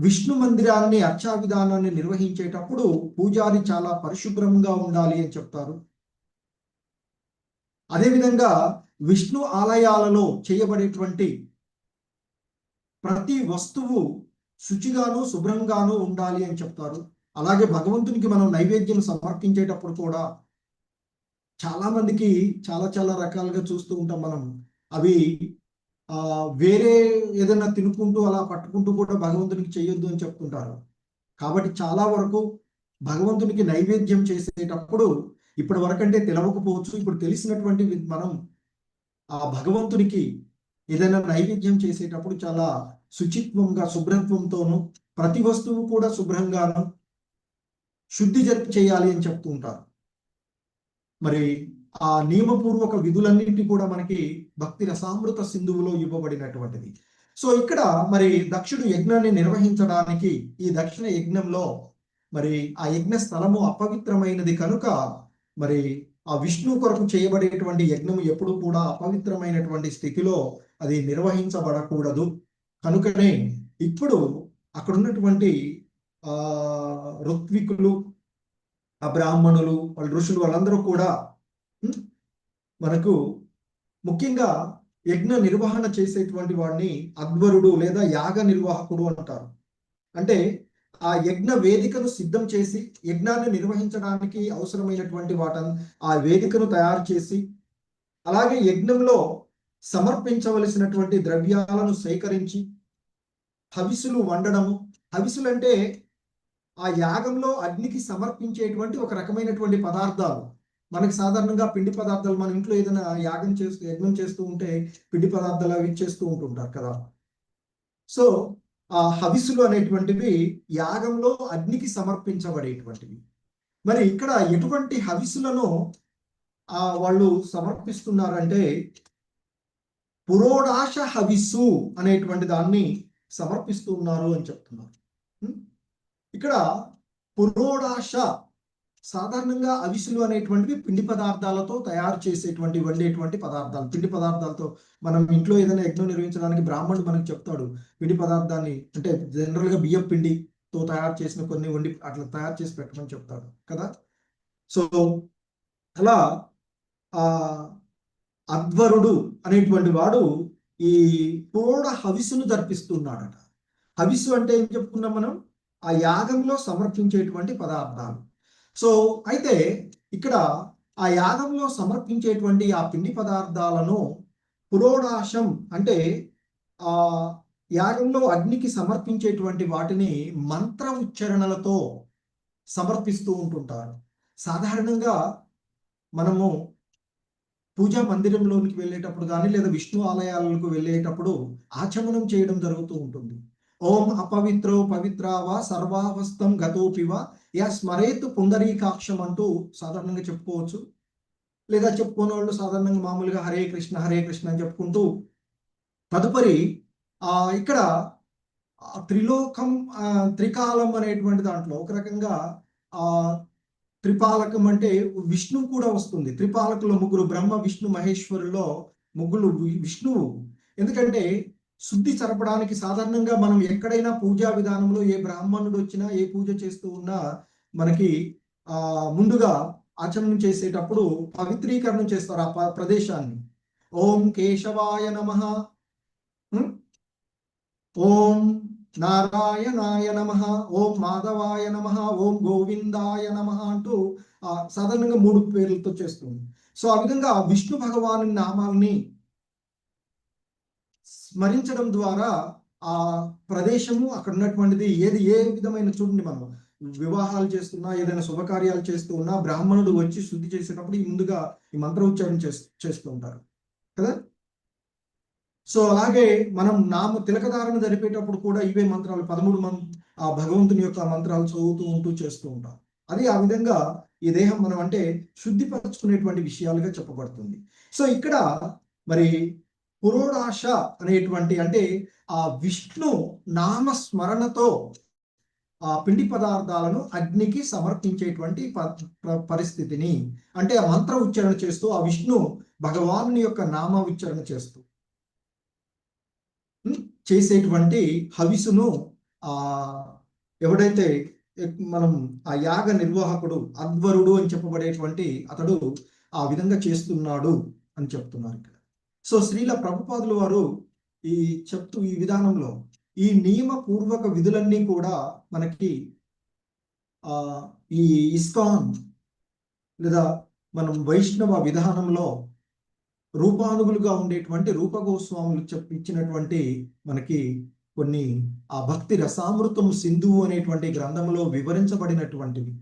Speaker 5: విష్ణు మందిరాన్ని అర్చా విధానాన్ని నిర్వహించేటప్పుడు పూజారి చాలా పరిశుభ్రంగా ఉండాలి అని చెప్తారు. అదేవిధంగా విష్ణు ఆలయాలలో చేయబడేటువంటి ప్రతి వస్తువు శుచిగాను శుభ్రంగాను ఉండాలి అని చెప్తారు. అలాగే భగవంతునికి మనం నైవేద్యం సమర్పించేటప్పుడు కూడా చాలా మందికి చాలా రకాలుగా చూస్తూ ఉంటాం మనం. అవి వేరే ఏదైనా తినుకుంటూ అలా పట్టుకుంటూ కూడా భగవంతునికి చేయొద్దు అని చెప్తుంటారు. కాబట్టి చాలా వరకు భగవంతునికి నైవేద్యం చేసేటప్పుడు ఇప్పటి వరకంటే తెలవకపోవచ్చు, ఇప్పుడు తెలిసినటువంటి మనం ఆ భగవంతునికి ఏదైనా నైవేద్యం చేసేటప్పుడు చాలా శుచిత్వంగా శుభ్రత్వంతోనూ ప్రతి వస్తువు కూడా శుభ్రంగాను శుద్ధి జరిపి చేయాలి అని చెప్తూ ఉంటారు. మరి ఆ నియమపూర్వక విధులన్నింటి కూడా మనకి భక్తి రసామృత సింధువులో ఇవ్వబడినటువంటిది. సో ఇక్కడ మరి దక్షుడు యజ్ఞాన్ని నిర్వహించడానికి ఈ దక్షిణ యజ్ఞంలో మరి ఆ యజ్ఞ స్థలము అపవిత్రమైనది కనుక మరి ఆ విష్ణు కొరకు చేయబడేటువంటి యజ్ఞము ఎప్పుడు కూడా అపవిత్రమైనటువంటి స్థితిలో అది నిర్వహించబడకూడదు. కనుకనే ఇప్పుడు అక్కడ ఉన్నటువంటి ఋత్వికులు, ఆ బ్రాహ్మణులు, వాళ్ళ ఋషులు వాళ్ళందరూ కూడా మనకు ముఖ్యంగా యజ్ఞ నిర్వహణ చేసేటువంటి వాడిని అధ్వరుడు లేదా యాగ నిర్వాహకుడు అంటారు. అంటే ఆ యజ్ఞ వేదికను సిద్ధం చేసి యజ్ఞాన్ని నిర్వహించడానికి అవసరమైనటువంటి ఆ వేదికను తయారు చేసి, అలాగే యజ్ఞంలో సమర్పించవలసినటువంటి ద్రవ్యాలను సేకరించి హవిసులు వండడము. హవిసులు అంటే ఆ యాగంలో అగ్నికి సమర్పించేటువంటి ఒక రకమైనటువంటి పదార్థాలు. మనకి సాధారణంగా పిండి పదార్థాలు, మన ఇంట్లో ఏదైనా యజ్ఞం చేస్తూ ఉంటే పిండి పదార్థాలు అవి చేస్తూ ఉంటుంటారు కదా. సో ఆ హవిసులు అనేటువంటివి యాగంలో అగ్నికి సమర్పించబడేటువంటివి. మరి ఇక్కడ ఎటువంటి హవిసులను వాళ్ళు సమర్పిస్తున్నారంటే పురోడాశ హవిస్సు అనేటువంటి దాన్ని సమర్పిస్తున్నారు అని చెప్తున్నారు. ఇక్కడ పురోడాశ సాధారణంగా హవిస్సులు అనేటువంటివి పిండి పదార్థాలతో తయారు చేసేటువంటి వండేటువంటి పదార్థాలు. పిండి పదార్థాలతో మనం ఇంట్లో ఏదైనా యజ్ఞం నిర్వహించడానికి బ్రాహ్మణుడు మనకు చెప్తాడు, పిండి పదార్థాన్ని అంటే జనరల్గా బియ్యం పిండితో తయారు చేసిన కొన్ని వండి అట్లా తయారు చేసి పెట్టమని చెప్తాడు కదా. సో అలా అధ్వరుడు అనేటువంటి వాడు ఈ పురోడ హవిస్సును జరిపిస్తున్నాడట. హవిస్సు అంటే ఏం చెప్పుకున్నాం మనం? ఆ యాగంలో సమర్పించేటువంటి పదార్థాలు. సో అయితే ఇక్కడ ఆ యాగంలో సమర్పించేటువంటి ఆ పిండి పదార్థాలను పురోడాశం అంటే ఆ యాగంలో అగ్నికి సమర్పించేటువంటి వాటిని మంత్ర ఉచ్చారణలతో సమర్పిస్తూ ఉంటుంటారు. సాధారణంగా మనము పూజా మందిరంలోనికి వెళ్ళేటప్పుడు కానీ లేదా విష్ణు ఆలయాలకు వెళ్ళేటప్పుడు ఆచమనం చేయడం జరుగుతూ ఉంటుంది. ఓం అపవిత్రో పవిత్రావా సర్వావస్థం గతోపివ యా స్మరేతు పుండరీకాక్షం అంటూ సాధారణంగా చెప్పుకోవచ్చు. లేదా చెప్పుకునే వాళ్ళు సాధారణంగా మామూలుగా హరే కృష్ణ అని చెప్పుకుంటూ తదుపరి ఇక్కడ త్రిలోకం త్రికాలం అనేటువంటి దాంట్లో ఒక రకంగా త్రిపాలకం అంటే విష్ణువు కూడా వస్తుంది. త్రిపాలకులు ముగ్గురు, బ్రహ్మ విష్ణు మహేశ్వరుల్లో ముగ్గురు విష్ణువు. ఎందుకంటే శుద్ధి జరపడానికి సాధారణంగా మనం ఎక్కడైనా పూజా విధానంలో ఏ బ్రాహ్మణుడు వచ్చినా ఏ పూజ చేస్తూ ఉన్నా మనకి ముందుగా ఆచమనం చేసేటప్పుడు పవిత్రీకరణం చేస్తారు ఆ ప్రదేశాన్ని. ఓం కేశవాయ నమః, ఓం నారాయణాయ నమః, ఓం మాధవాయ నమః, ఓం గోవిందాయ నమః అంటూ సాధారణంగా 3 పేర్లతో చేస్తుంది. సో ఆ విధంగా విష్ణు భగవాను నామాల్ని స్మరించడం ద్వారా ఆ ప్రదేశము అక్కడ ఉన్నటువంటిది ఏ విధమైన చూడండి, మనం వివాహాలు చేస్తున్నా ఏదైనా శుభకార్యాలు చేస్తూ ఉన్నా బ్రాహ్మణుడు వచ్చి శుద్ధి చేసేటప్పుడు ముందుగా ఈ మంత్ర ఉచ్చారణ చేస్తూ ఉంటారు కదా. సో అలాగే మనం తిలకధారణ జరిపేటప్పుడు కూడా ఇవే మంత్రాలు 13 ఆ భగవంతుని యొక్క మంత్రాలు చదువుతూ చేస్తూ ఉంటాం. అది ఆ విధంగా ఈ దేహం మనం అంటే శుద్ధిపరచుకునేటువంటి విషయాలుగా చెప్పబడుతుంది. సో ఇక్కడ మరి పురోడాశ అనేటువంటి అంటే ఆ విష్ణు నామస్మరణతో ఆ పిండి పదార్థాలను అగ్నికి సమర్పించేటువంటి పరిస్థితిని అంటే ఆ మంత్ర ఉచ్చారణ చేస్తూ ఆ విష్ణు భగవాను యొక్క నామ ఉచ్చారణ చేస్తూ చేసేటువంటి హవిసును ఎవడైతే మనం ఆ యాగ నిర్వాహకుడు అధ్వరుడు అని చెప్పబడేటువంటి అతడు ఆ విధంగా చేస్తున్నాడు అని చెప్తున్నారు ఇక్కడ. సో శ్రీల ప్రభుపాదుల వారు ఈ విధానంలో ఈ నియమపూర్వక విధులన్నీ కూడా మనకి ఈ ఇస్కాన్ లేదా మనం వైష్ణవ విధానంలో రూపానుగులుగా ఉండేటువంటి రూపగోస్వాములు ఇచ్చినటువంటి మనకి కొన్ని ఆ భక్తి రసామృతం సింధువు అనేటువంటి గ్రంథంలో వివరించబడినటువంటివి.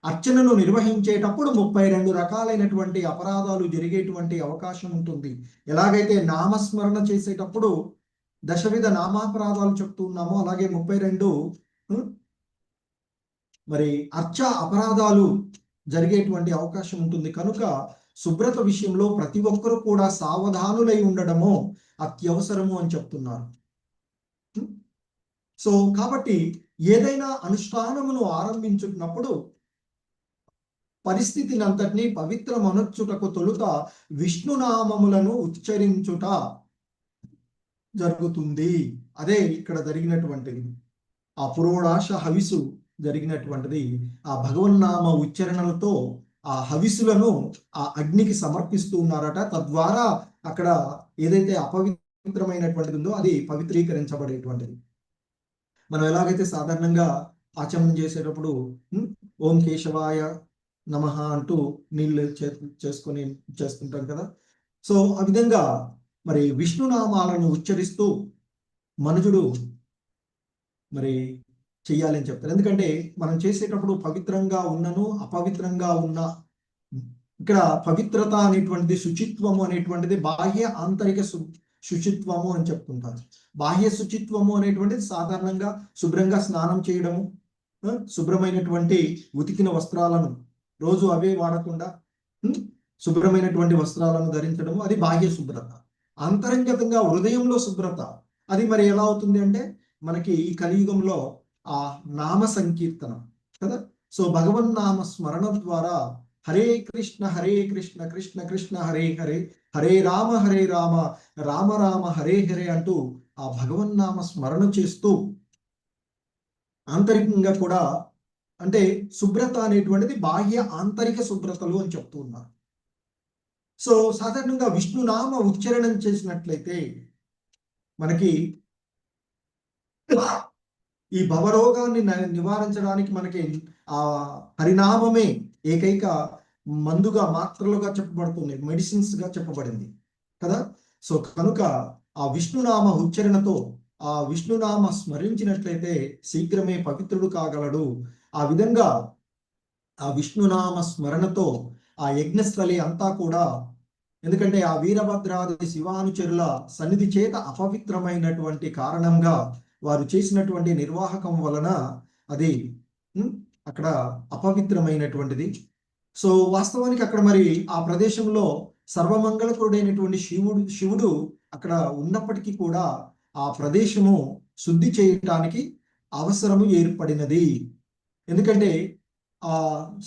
Speaker 5: అర్చనను నిర్వహించేటప్పుడు 32 రకాలైనటువంటి అపరాధాలు జరిగేటువంటి అవకాశం ఉంటుంది. ఎలాగైతే నామస్మరణ చేసేటప్పుడు దశవిధ నామాపరాధాలు చెప్తూ ఉన్నామో అలాగే 32 మరి అపరాధాలు జరిగేటువంటి అవకాశం ఉంటుంది. కనుక శుభ్రత విషయంలో ప్రతి ఒక్కరూ కూడా సావధానులై ఉండడము అత్యవసరము అని చెప్తున్నారు. సో కాబట్టి ఏదైనా అనుష్ఠానమును ఆరంభించుకున్నప్పుడు పరిస్థితిని అంతటినీ పవిత్రమనొచ్చుటకు తొలుత విష్ణునామములను ఉచ్చరించుట జరుగుతుంది. అదే ఇక్కడ జరిగినటువంటిది. ఆ పురోడాశ హవిసు జరిగినటువంటిది ఆ భగవన్నామ ఉచ్చరణలతో ఆ హవిస్సులను ఆ అగ్నికి సమర్పిస్తూ ఉన్నారట. తద్వారా అక్కడ ఏదైతే అపవిత్రమైనటువంటిది ఉందో అది పవిత్రీకరించబడేటువంటిది. మనం ఎలాగైతే సాధారణంగా ఆచమనం చేసేటప్పుడు ఓం కేశవాయ నమః అంటూ నీళ్ళు చేస్తుంటాం కదా. సో ఆ విధంగా మరి విష్ణునామాలను ఉచ్చరిస్తూ మనుజుడు మరి చెయ్యాలని చెప్తారు. ఎందుకంటే మనం చేసేటప్పుడు పవిత్రంగా ఉన్నను అపవిత్రంగా ఉన్న, ఇక్కడ పవిత్రత అనేటువంటిది, శుచిత్వము అనేటువంటిది బాహ్య ఆంతరిక శుచిత్వము అని చెప్తుంటారు. బాహ్య శుచిత్వము అనేటువంటిది సాధారణంగా శుభ్రంగా స్నానం చేయడము, శుభ్రమైనటువంటి ఉతికిన వస్త్రాలను రోజు అవే వాడకుండా శుభ్రమైనటువంటి వస్త్రాలను ధరించడము, అది బాహ్య శుభ్రత. అంతరంగతంగా హృదయంలో శుభ్రత అది మరి ఎలా అవుతుంది అంటే మనకి ఈ కలియుగంలో ఆ నామ సంకీర్తనం కదా. సో భగవన్నామ స్మరణ ద్వారా హరే కృష్ణ కృష్ణ కృష్ణ హరే హరే, హరే రామ రామ రామ హరే హరే అంటూ ఆ భగవన్నామ స్మరణ చేస్తూ ఆంతరికంగా కూడా, అంటే శుభ్రత అనేటువంటిది బాహ్య ఆంతరిక శుభ్రతలు అని చెప్తూ ఉన్నారు. సో సాధారణంగా విష్ణునామ ఉచ్చారణం చేసినట్లయితే మనకి ఈ భవరోగాన్ని నివారించడానికి మనకి ఆ హరినామమే ఏకైక మందుగా, మాత్రలుగా చెప్పబడుతుంది, మెడిసిన్స్ గా చెప్పబడింది కదా. సో కనుక ఆ విష్ణునామ ఉచ్చరణతో ఆ విష్ణునామ స్మరించినట్లయితే శీఘ్రమే పవిత్రుడు కాగలడు. ఆ విధంగా ఆ విష్ణునామ స్మరణతో ఆ యజ్ఞస్థలి అంతా కూడా, ఎందుకంటే ఆ వీరభద్రాది శివానుచరుల సన్నిధి చేత అపవిత్రమైనటువంటి కారణంగా వారు చేసినటువంటి నిర్వాహకం వలన అది అక్కడ అపవిత్రమైనటువంటిది. సో వాస్తవానికి అక్కడ మరి ఆ ప్రదేశంలో సర్వమంగళకుడైనటువంటి శివుడు అక్కడ ఉన్నప్పటికీ కూడా ఆ ప్రదేశము శుద్ధి చేయటానికి అవసరము ఏర్పడినది. ఎందుకంటే ఆ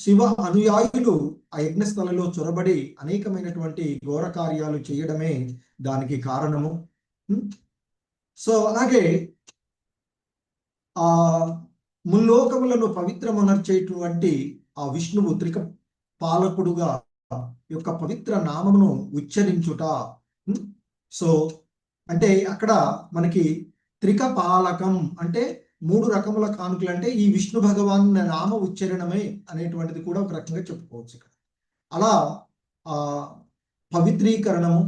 Speaker 5: శివ అనుయాయులు ఆ యజ్ఞస్థలలో చొరబడి అనేకమైనటువంటి ఘోర కార్యాలు చేయడమే దానికి కారణము. సో అలాగే ఆ ముల్లోకములను పవిత్రమనర్చేటువంటి ఆ విష్ణువు త్రిక పాలకుడుగా యొక్క పవిత్ర నామమును ఉచ్చరించుట. సో అంటే అక్కడ మనకి త్రిక పాలకం అంటే 3 రకముల కానుకలు, అంటే ఈ విష్ణు భగవాన్ నామ ఉచ్చరణమే అనేటువంటిది కూడా ఒక రకంగా చెప్పుకోవచ్చు. ఇక్కడ అలా ఆ పవిత్రీకరణము,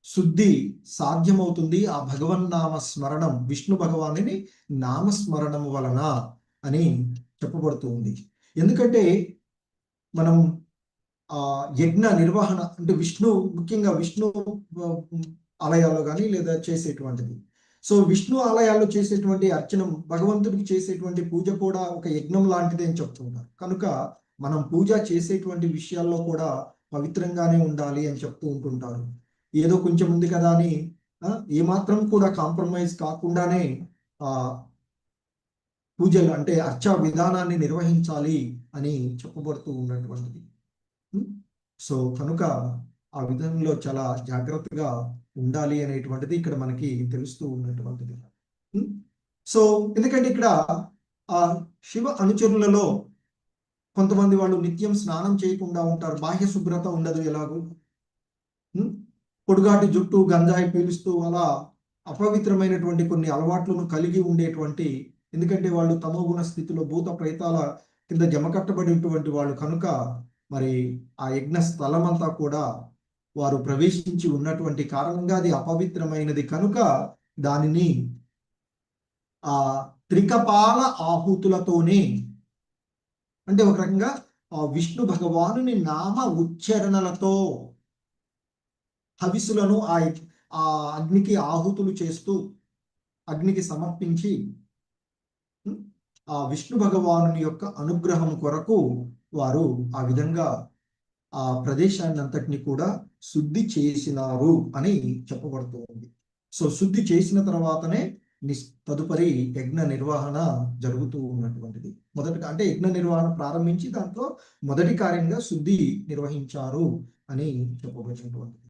Speaker 5: శుద్ధి సాధ్యమవుతుంది ఆ భగవన్నామ స్మరణం, విష్ణు భగవానుని నామస్మరణము వలన అని చెప్పబడుతూ ఉంది. ఎందుకంటే మనం ఆ యజ్ఞ నిర్వహణ అంటే ముఖ్యంగా విష్ణు ఆలయాల్లో కానీ లేదా చేసేటువంటిది. సో విష్ణు ఆలయాల్లో చేసేటువంటి అర్చనం, భగవంతుడికి చేసేటువంటి పూజ కూడా ఒక యజ్ఞం లాంటిది అని చెప్తుంటారు. కనుక మనం పూజ చేసేటువంటి విషయాల్లో కూడా పవిత్రంగానే ఉండాలి అని చెప్తూ ఉంటుంటారు. ఏదో కొంచెం ఉంది కదా అని ఏమాత్రం కూడా కాంప్రమైజ్ కాకుండానే ఆ పూజలు అంటే అర్చా విధానాన్ని నిర్వహించాలి అని చెప్పబడుతూ ఉన్నటువంటిది. సో కనుక ఆ విధంలో చాలా జాగ్రత్తగా ఉండాలి అనేటువంటిది ఇక్కడ మనకి తెలుస్తూ ఉన్నటువంటిది. సో ఎందుకంటే ఇక్కడ ఆ శివ అనుచరులలో కొంతమంది వాళ్ళు నిత్యం స్నానం చేయకుండా ఉంటారు, బాహ్య శుభ్రత ఉండదు, ఎలాగూ పొడుగాటి జుట్టు, గంజాయి పీలుస్తూ అలా అపవిత్రమైనటువంటి కొన్ని అలవాట్లను కలిగి ఉండేటువంటి, ఎందుకంటే వాళ్ళు తమోగుణ స్థితిలో భూత ప్రేతాల కింద జమకట్టబడినటువంటి వాళ్ళు కనుక మరి ఆ యజ్ఞ స్థలం అంతా కూడా వారు ప్రవేశించి ఉన్నటువంటి కారణంగా అది అపవిత్రమైనది కనుక దానిని ఆ త్రికపాల ఆహుతులతోనే, అంటే ఒక రకంగా ఆ విష్ణు భగవానుని నామ ఉచ్చరణలతో హవిసులను ఆ అగ్నికి ఆహుతులు చేస్తూ అగ్నికి సమర్పించి ఆ విష్ణు భగవానుని యొక్క అనుగ్రహం కొరకు వారు ఆ విధంగా ఆ ప్రదేశాన్ని అంతటిని కూడా శుద్ధి చేసినారు అని చెప్పబడుతుంది. సో శుద్ధి చేసిన తర్వాతనే తదుపరి యజ్ఞ నిర్వహణ జరుగుతూ ఉన్నటువంటిది. మొదటగా అంటే యజ్ఞ నిర్వహణ ప్రారంభించి దాంట్లో మొదటి కార్యంగా శుద్ధి నిర్వహించారు అని చెప్పబడినటువంటిది.